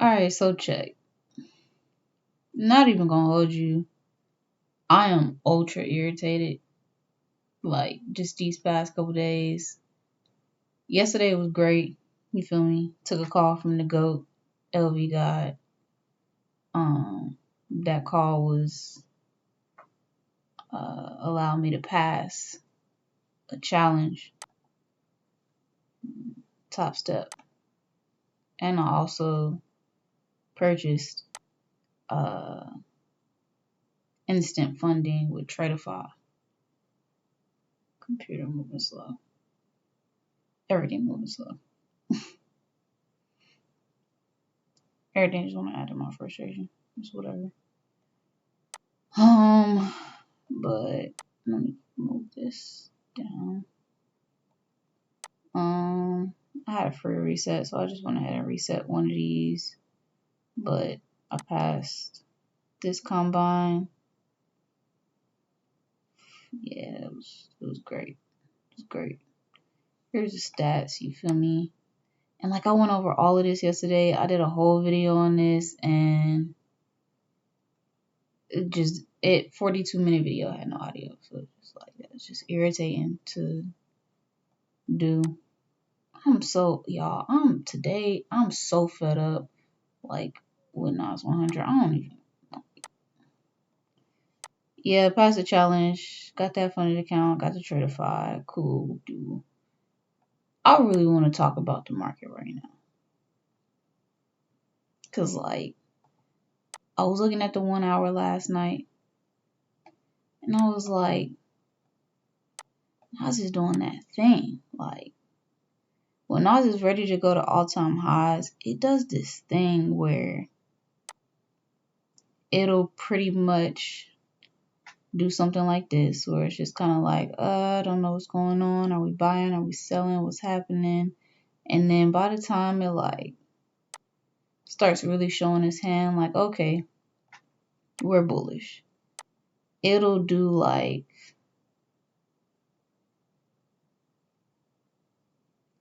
Alright, so check. Not even gonna hold you. I am ultra irritated. Like, just these past couple days. Yesterday was great. You feel me? Took a call from the GOAT, LV God. That call was allowed me to pass a challenge, top step. And I also purchased instant funding with Tradify. Computer moving slow. Everything moving slow. Everything just want to add to my frustration. Just whatever. But let me move this down. I had a free reset, so I just went ahead and reset one of these. But I passed this combine. Yeah, it was great. It was great. Here's the stats, you feel me? And like I went over all of this yesterday. I did a whole video on this, and it 42-minute video had no audio, so it's like it's just irritating to do. I'm so fed up, like with Nas 100. I don't even. Yeah, passed the challenge, got that funded account, got the Tradify, cool, dude. I really want to talk about the market right now, cause like I was looking at the 1 hour last night, and I was like, Nas is doing that thing, like. When Nas is ready to go to all-time highs, it does this thing where it'll pretty much do something like this, where it's just kind of like, I don't know what's going on. Are we buying? Are we selling? What's happening? And then by the time it like starts really showing its hand, like, okay, we're bullish. It'll do like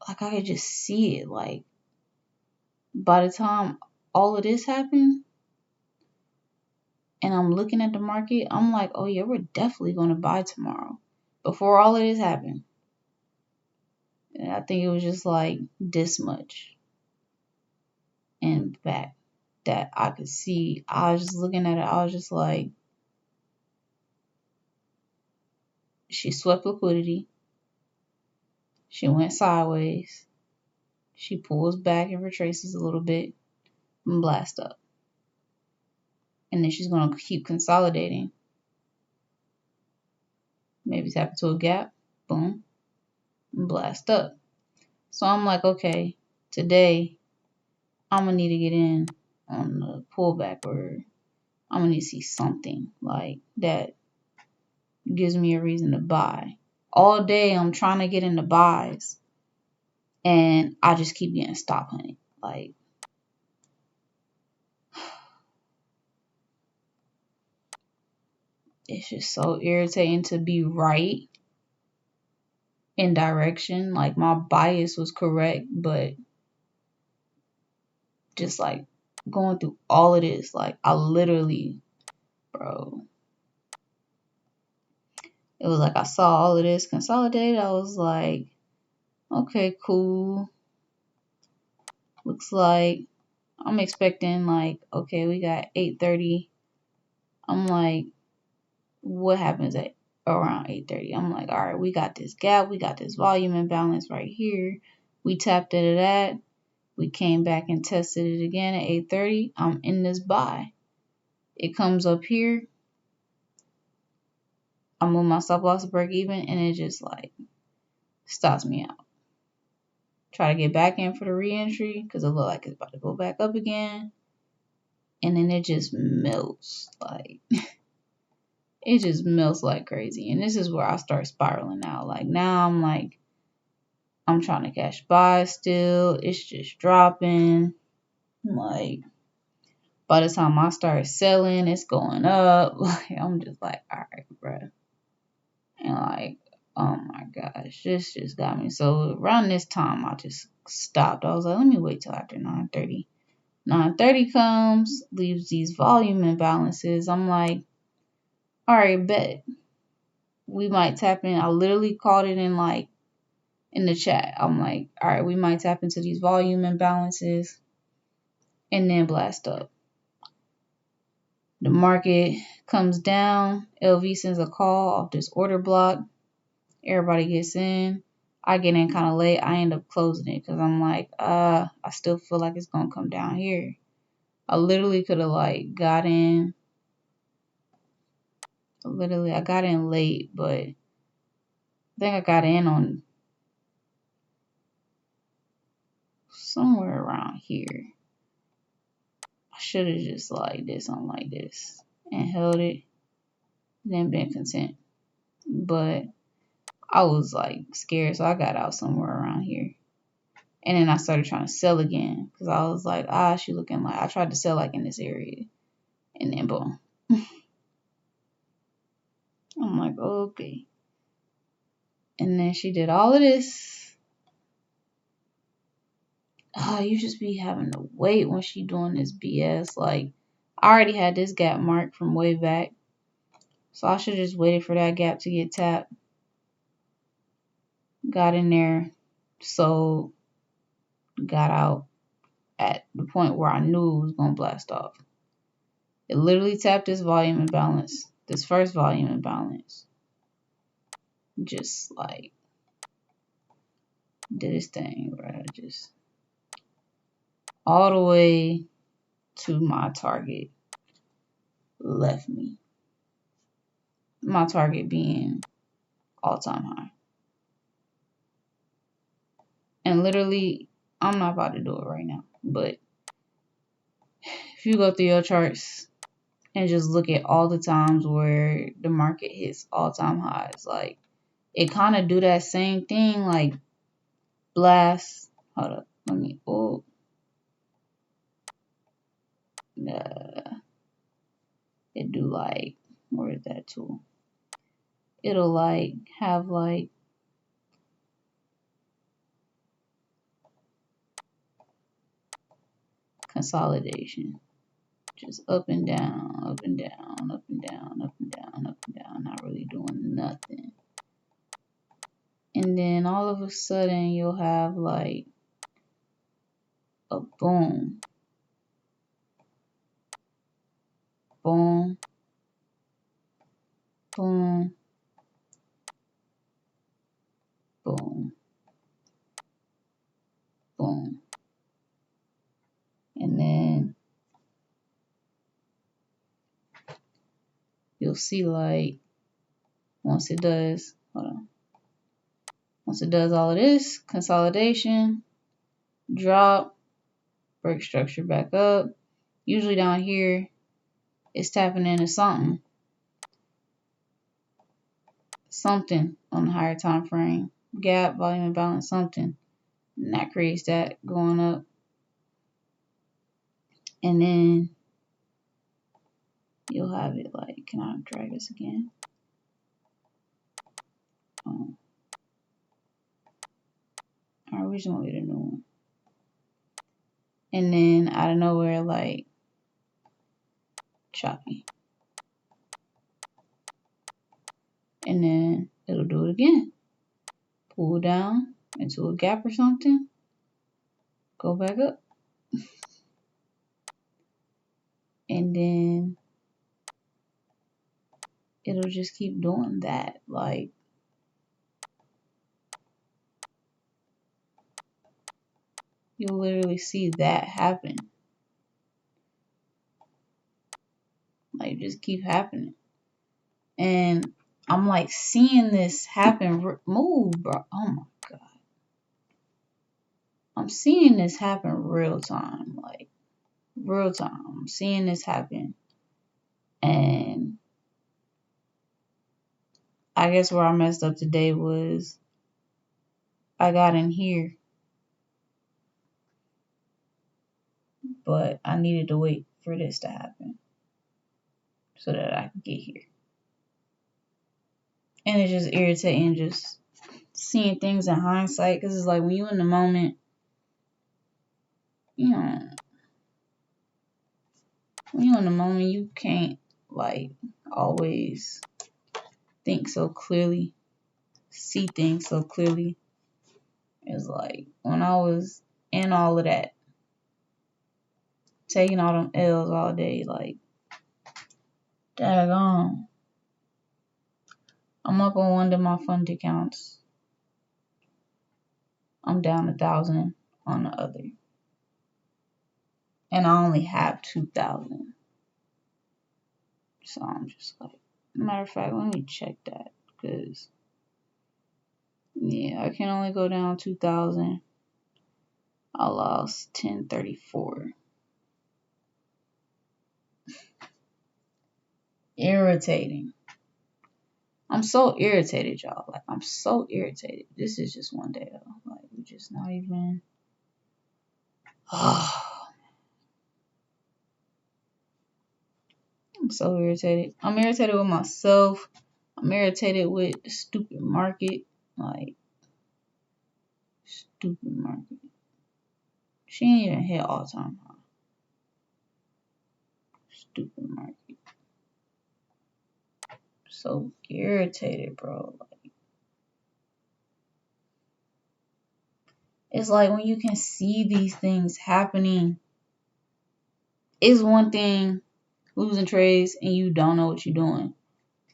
I could just see it. Like by the time all of this happened, and I'm looking at the market, I'm like, oh yeah, we're definitely going to buy tomorrow. Before all of this happened. And I think it was just like this much in back that I could see. I was just looking at it. I was just like, she swept liquidity. She went sideways. She pulls back and retraces a little bit and blast up. And then she's going to keep consolidating. Maybe tap into a gap. Boom. And blast up. So I'm like, okay, today I'm going to need to get in on the pullback, or I'm going to need to see something like that gives me a reason to buy. All day I'm trying to get into buys, and I just keep getting stop hunted. Like, it's just so irritating to be right in direction. Like, my bias was correct, but just like going through all of this, like I literally, bro, it was like I saw all of this consolidated. I was like, okay, cool. Looks like I'm expecting like, okay, we got 8:30. I'm like, what happens at around 8:30? I'm like, all right, we got this gap, we got this volume imbalance right here. We tapped into that. We came back and tested it again at 8:30. I'm in this buy. It comes up here. I move my stop loss to break even, and it just like stops me out. Try to get back in for the re-entry because it look like it's about to go back up again. And then it just melts. Like, it just melts like crazy. And this is where I start spiraling out. Like, now I'm like, I'm trying to cash buy still. It's just dropping. Like, by the time I start selling, it's going up. Like, I'm just like, all right, bro. And like, oh my gosh, this just got me. So around this time, I just stopped. I was like, let me wait till after 9:30. 9:30 comes, leaves these volume imbalances. I'm like, all right, bet. We might tap in. I literally called it in the chat. I'm like, all right, we might tap into these volume imbalances and then blast up. The market comes down. LV sends a call off this order block. Everybody gets in. I get in kind of late. I end up closing it because I'm like, I still feel like it's going to come down here. I literally could have got in. I got in late, but I think I got in on somewhere around here. I should have just did something like this and held it, then been content. But I was scared, so I got out somewhere around here. And then I started trying to sell again because I was like, she looking I tried to sell in this area. And then boom. I'm like, okay. And then she did all of this. You just be having to wait when she doing this BS. I already had this gap marked from way back. So I should have just waited for that gap to get tapped. Got in there, sold, got out at the point where I knew it was going to blast off. It literally tapped this volume imbalance, this first volume imbalance. Just did its thing, right? Just all the way to my target left me. My target being all-time high. And literally, I'm not about to do it right now, but if you go through your charts and just look at all the times where the market hits all-time highs, it kind of do that same thing, blast. Hold up, let me, it do where is that tool? It'll have consolidation. Just up and down, up and down, up and down, up and down, up and down, not really doing nothing. And then all of a sudden you'll have a boom, boom, boom, boom, boom. And then you'll see once it does, once it does all of this, consolidation, drop, break structure back up. Usually down here, it's tapping into something on the higher time frame. Gap, volume imbalance, something. And that creates that going up. And then you'll have it can I drag this again? Alright, we just want to get a new one. And then out of nowhere, choppy. And then it'll do it again. Pull down into a gap or something. Go back up. And then it'll just keep doing that. You'll literally see that happen. Just keep happening. And I'm seeing this happen. Move, bro. Oh my God. I'm seeing this happen real time. Real time. I'm seeing this happen. And I guess where I messed up today was I got in here, but I needed to wait for this to happen so that I could get here. And it's just irritating just seeing things in hindsight because it's when you're in the moment, when you're in the moment, you can't like always think so clearly, see things so clearly. It's like when I was in all of that, taking all them L's all day, like, daggone. I'm up on one of my fund accounts. I'm down 1,000 on the other. And I only have 2,000. So I'm just like, matter of fact, let me check that. Because, yeah, I can only go down 2,000. I lost 1034. Irritating. I'm so irritated, y'all. Like, I'm so irritated. This is just one day, though. Like, we're just not even. I'm so irritated. I'm irritated with myself. I'm irritated with the stupid market. Like, stupid market. She ain't even hit all time high. Stupid market. So irritated, bro. Like, it's like when you can see these things happening, it's one thing losing trades and you don't know what you're doing.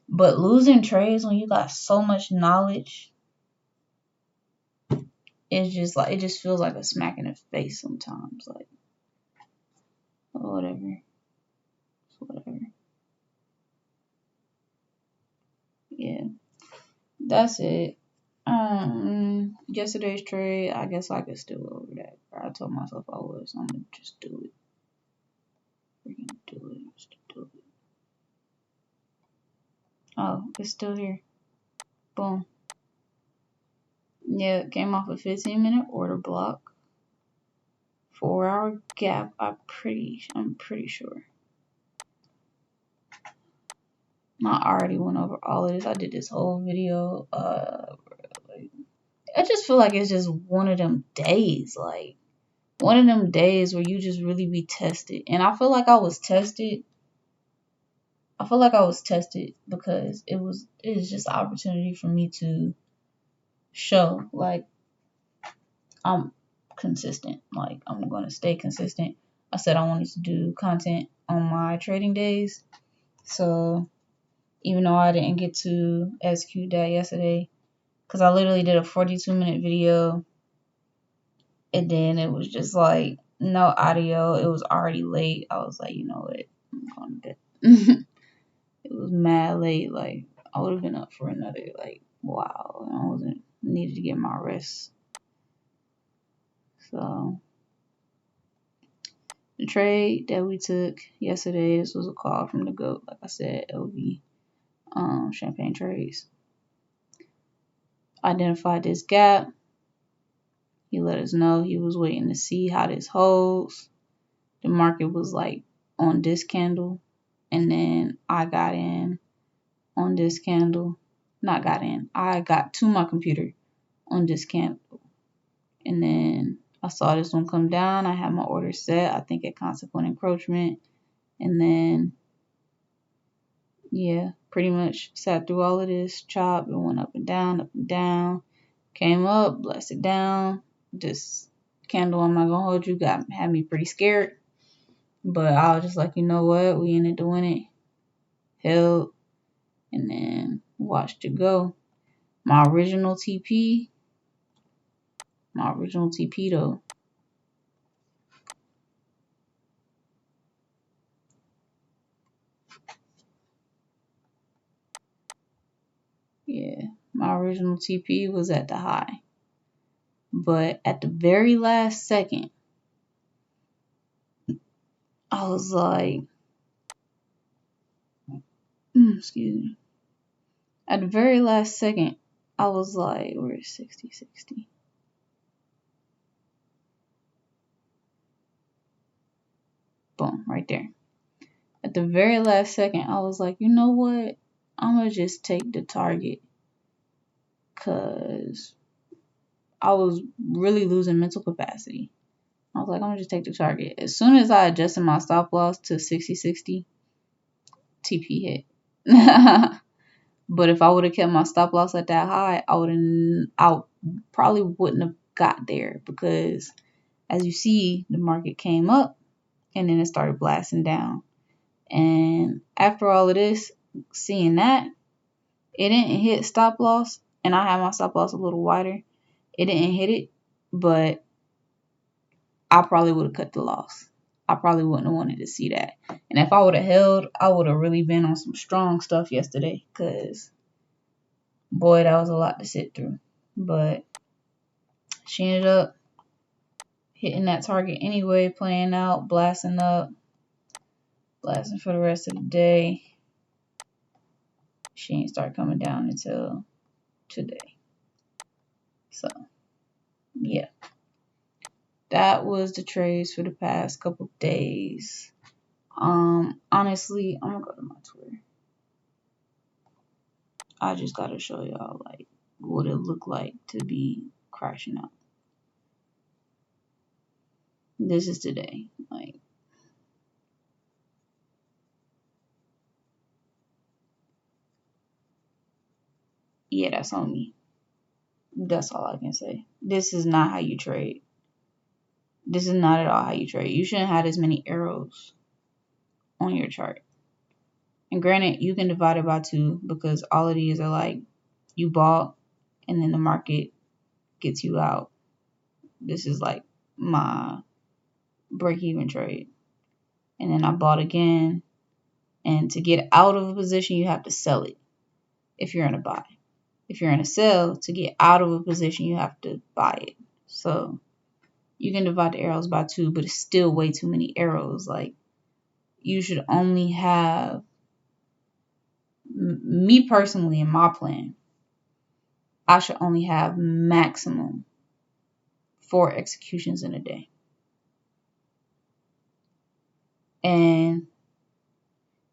But losing trades when you got so much knowledge, it's just like, it just feels like a smack in the face sometimes. Like, whatever. Whatever. Yeah. That's it. Yesterday's trade, I guess I could still go over that. I told myself I was. I'm gonna just do it. Freaking do it. Just do it. Oh, it's still here. Boom. Yeah, it came off a 15-minute order block. 4-hour gap. I'm pretty sure. I already went over all of this. I did this whole video. I just feel like it's just one of them days. Like, one of them days where you just really be tested. And I feel like I was tested. Because it was just an opportunity for me to show, like, I'm consistent. Like, I'm going to stay consistent. I said I wanted to do content on my trading days. So even though I didn't get to execute that yesterday, because I literally did a 42-minute video, and then it was just like no audio. It was already late. I was like, you know what? I'm going to bed. It was mad late. Like, I would have been up for another, like, wow. I wasn't needed to get my rest. So the trade that we took yesterday, this was a call from the GOAT. Like I said, LV Champagne Trades. Identified this gap. He let us know he was waiting to see how this holds. The market was like on this candle, and then I got in on this candle. Not got in. I got to my computer on this candle. And then I saw this one come down. I had my order set, I think at consequent encroachment. And then, yeah, pretty much sat through all of this, chopped, and went up and down, came up, blessed it down. This candle, I'm not gonna hold you, had me pretty scared. But I was just like, you know what? We ended up doing it. Held, and then watched it go. My original TP though. Yeah, my original TP was at the high. But at the very last second, I was like, excuse me. At the very last second, I was like, where's 60? Boom, right there. At the very last second, I was like, you know what? I'm going to just take the target. Because I was really losing mental capacity. I was like, I'm gonna just take the target. As soon as I adjusted my stop loss to 60-60, TP hit. But if I would have kept my stop loss at that high, I probably wouldn't have got there, because as you see, the market came up and then it started blasting down. And after all of this, seeing that, it didn't hit stop loss, and I had my stop loss a little wider. It didn't hit it, but I probably would have cut the loss. I probably wouldn't have wanted to see that. And if I would have held, I would have really been on some strong stuff yesterday, because, boy, that was a lot to sit through. But she ended up hitting that target anyway, playing out, blasting up, blasting for the rest of the day. She ain't start coming down until today. So, yeah. That was the trades for the past couple days. Honestly, I'm gonna go to my Twitter. I just gotta show y'all like what it looked like to be crashing out. This is today. Like, yeah, that's on me. That's all I can say. This is not how you trade. This is not at all how you trade. You shouldn't have as many arrows on your chart. And granted, you can divide it by 2, because all of these are like you bought and then the market gets you out. This is like my break-even trade. And then I bought again. And to get out of a position, you have to sell it if you're in a buy. If you're in a sell, to get out of a position, you have to buy it. So you can divide the arrows by 2, but it's still way too many arrows. Like, you should only have, me personally, in my plan, I should only have maximum 4 executions in a day. And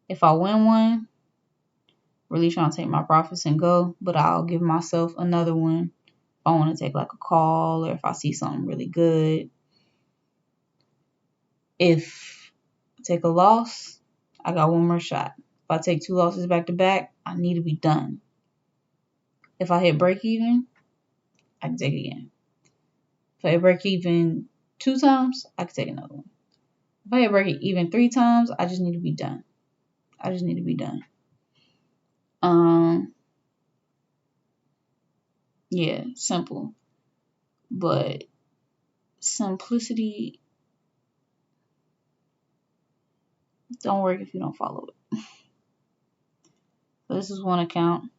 if I win one, really trying to take my profits and go, but I'll give myself another one if I want to take like a call, or if I see something really good. If I take a loss, I got one more shot. If I take 2 losses back to back, I need to be done. If I hit break even, I can take it again. If I hit break even 2 times, I can take another one. If I hit break even 3 times, I just need to be done. I just need to be done. Yeah, simple. But simplicity don't work if you don't follow it. So this is one account.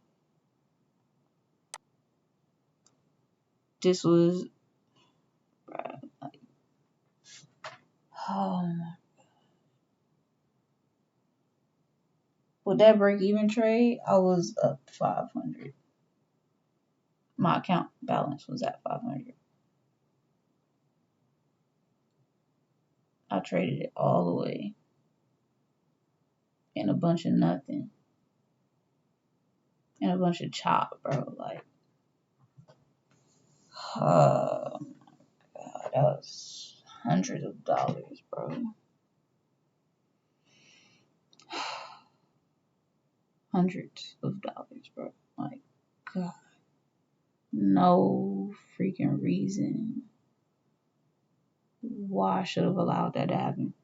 This was, like, oh my God. With that break-even trade, I was up 500. My account balance was at 500. I traded it all the way in a bunch of nothing. And a bunch of chop, bro. Like, oh my God, that was hundreds of dollars, bro. Hundreds of dollars, bro. Like, God. No freaking reason why I should have allowed that to happen.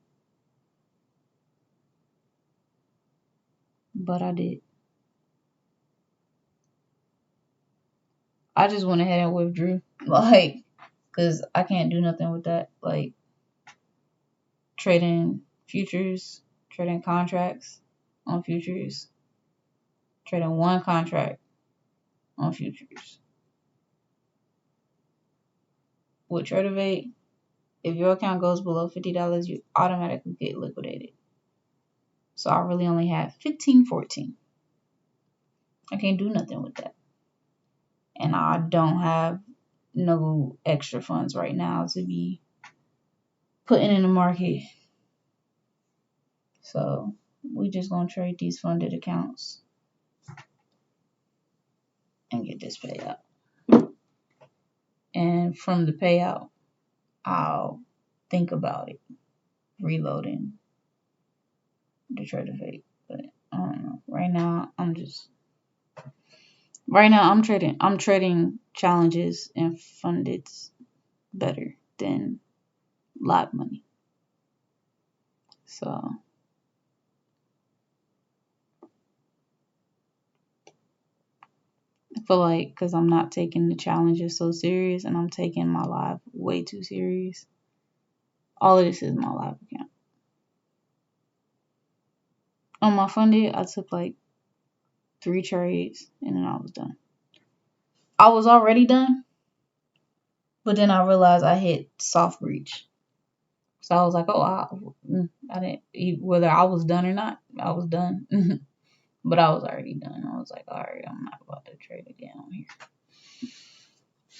But I did. I just went ahead and withdrew. Like, because I can't do nothing with that. Like, trading futures, trading contracts on futures, trading one contract on futures. With Tradeovate, if your account goes below $50, you automatically get liquidated. So I really only have 15.14. I can't do nothing with that. And I don't have no extra funds right now to be putting in the market. So we just gonna trade these funded accounts and get this payout. And from the payout, I'll think about it, reloading to try to fake. But I don't know. Right now, I'm trading challenges and fundeds better than live money. So I feel like because I'm not taking the challenges so serious and I'm taking my live way too serious, all of this is my live account. On my funded, I took like 3 trades and then I was done. I was already done, but then I realized I hit soft breach. So I was like, oh, I didn't, whether I was done or not, I was done. But I was already done. I was like, all right, I'm not about to trade again on here.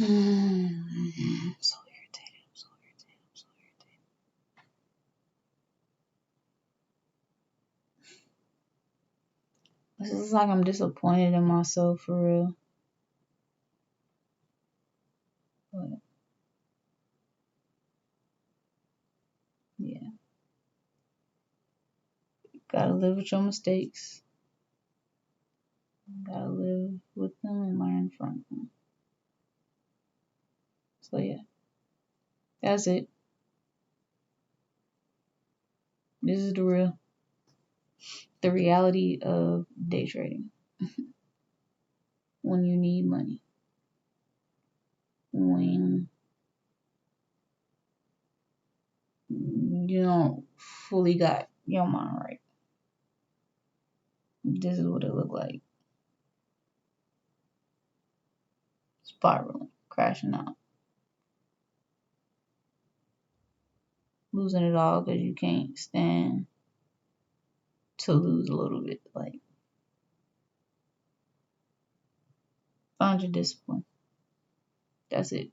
I'm so irritated. I'm so irritated. I'm so irritated. This is like I'm disappointed in myself for real. But yeah, gotta live with your mistakes. Gotta live with them and learn from them. So yeah, that's it. This is the reality of day trading. When you need money, when you don't fully got your mind right, this is what it looked like. Spiraling, crashing out, losing it all because you can't stand to lose a little bit. Like, find your discipline. That's it.